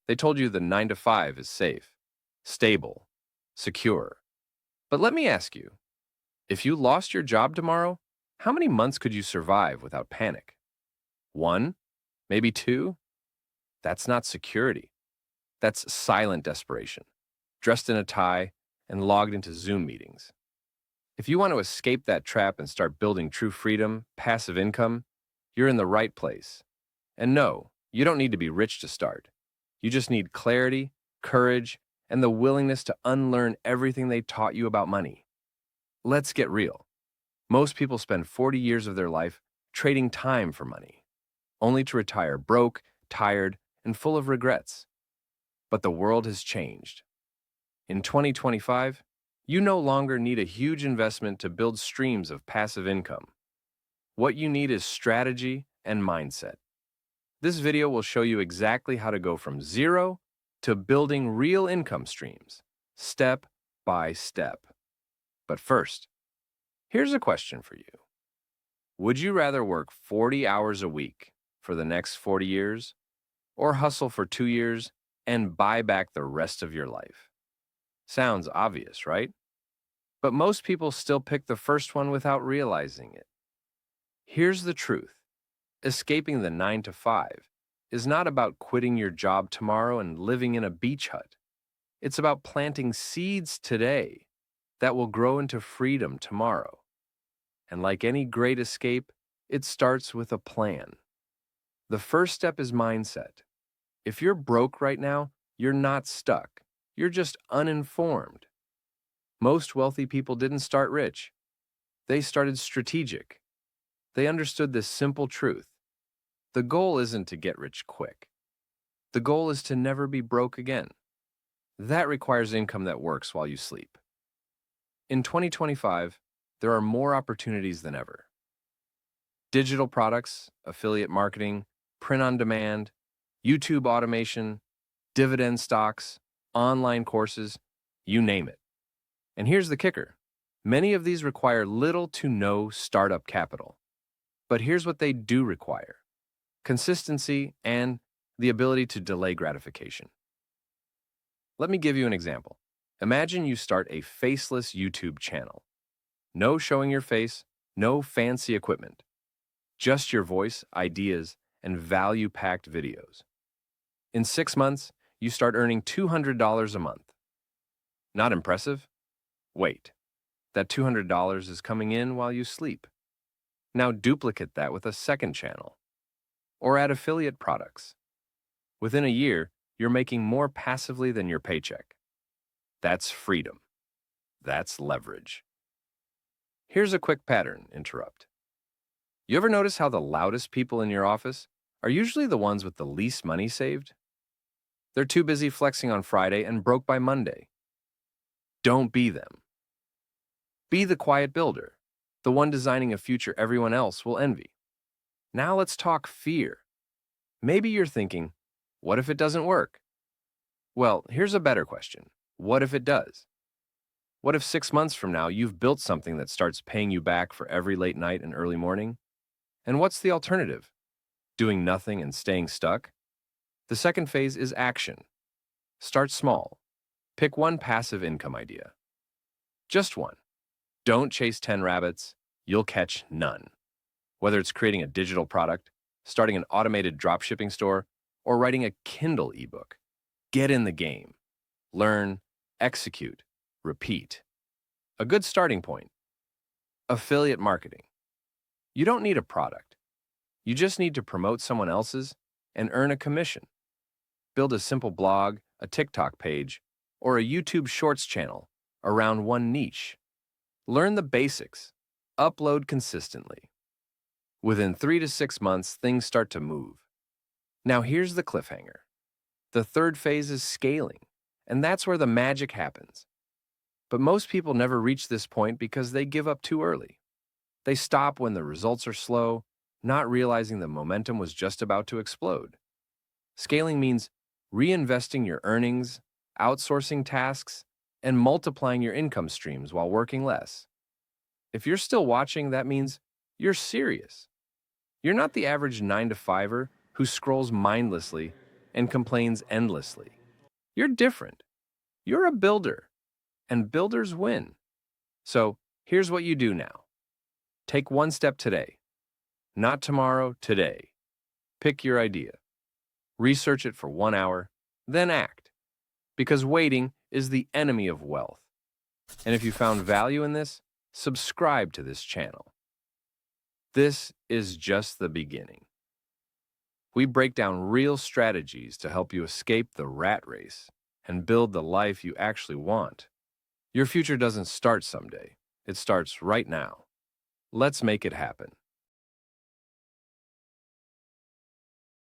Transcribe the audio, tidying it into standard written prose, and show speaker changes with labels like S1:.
S1: They told you the 9 to 5 is safe, stable, secure. But let me ask you, if you lost your job tomorrow, how many months could you survive without panic? One? Maybe two? That's not security. That's silent desperation, dressed in a tie and logged into Zoom meetings. If you want to escape that trap and start building true freedom, passive income, you're in the right place. And no, you don't need to be rich to start. You just need clarity, courage, and the willingness to unlearn everything they taught you about money. Let's get real. Most people spend 40 years of their life trading time for money, only to retire broke, tired, and full of regrets. But the world has changed. In 2025, you no longer need a huge investment to build streams of passive income. What you need is strategy and mindset. This video will show you exactly how to go from zero to building real income streams, step by step. But first, here's a question for you. Would you rather work 40 hours a week for the next 40 years, or hustle for 2 years and buy back the rest of your life? Sounds obvious, right? But most people still pick the first one without realizing it. Here's the truth. Escaping the 9 to 5 is not about quitting your job tomorrow and living in a beach hut. It's about planting seeds today that will grow into freedom tomorrow. And like any great escape, it starts with a plan. The first step is mindset. If you're broke right now, you're not stuck. You're just uninformed. Most wealthy people didn't start rich. They started strategic. They understood this simple truth. The goal isn't to get rich quick. The goal is to never be broke again. That requires income that works while you sleep. In 2025, there are more opportunities than ever. Digital products, affiliate marketing, print on demand, YouTube automation, dividend stocks, online courses, you name it. And here's the kicker. Many of these require little to no startup capital. But here's what they do require: consistency and the ability to delay gratification. Let me give you an example. Imagine you start a faceless YouTube channel. No showing your face, no fancy equipment. Just your voice, ideas, and value-packed videos. In 6 months, you start earning $200 a month. Not impressive? Wait, that $200 is coming in while you sleep. Now duplicate that with a second channel. Or add affiliate products. Within a year, you're making more passively than your paycheck. That's freedom. That's leverage. Here's a quick pattern interrupt. You ever notice how the loudest people in your office are usually the ones with the least money saved? They're too busy flexing on Friday and broke by Monday. Don't be them. Be the quiet builder, the one designing a future everyone else will envy. Now let's talk fear. Maybe you're thinking, what if it doesn't work? Well, here's a better question. What if it does? What if 6 months from now you've built something that starts paying you back for every late night and early morning? And what's the alternative? Doing nothing and staying stuck? The second phase is action. Start small. Pick one passive income idea. Just one. Don't chase 10 rabbits. You'll catch none. Whether it's creating a digital product, starting an automated dropshipping store, or writing a Kindle ebook, get in the game. Learn, execute, repeat. A good starting point. Affiliate marketing. You don't need a product. You just need to promote someone else's and earn a commission. Build a simple blog, a TikTok page, or a YouTube Shorts channel around one niche. Learn the basics. Upload consistently. Within 3 to 6 months, things start to move. Now here's the cliffhanger. The third phase is scaling, and that's where the magic happens. But most people never reach this point because they give up too early. They stop when the results are slow, not realizing the momentum was just about to explode. Scaling means reinvesting your earnings, outsourcing tasks, and multiplying your income streams while working less. If you're still watching, that means you're serious. You're not the average 9 to 5er who scrolls mindlessly and complains endlessly. You're different. You're a builder, and builders win. So here's what you do now. Take one step today. Not tomorrow, today. Pick your idea. Research it for 1 hour, then act. Because waiting is the enemy of wealth. And if you found value in this, subscribe to this channel. This is just the beginning. We break down real strategies to help you escape the rat race and build the life you actually want. Your future doesn't start someday. It starts right now. Let's make it happen.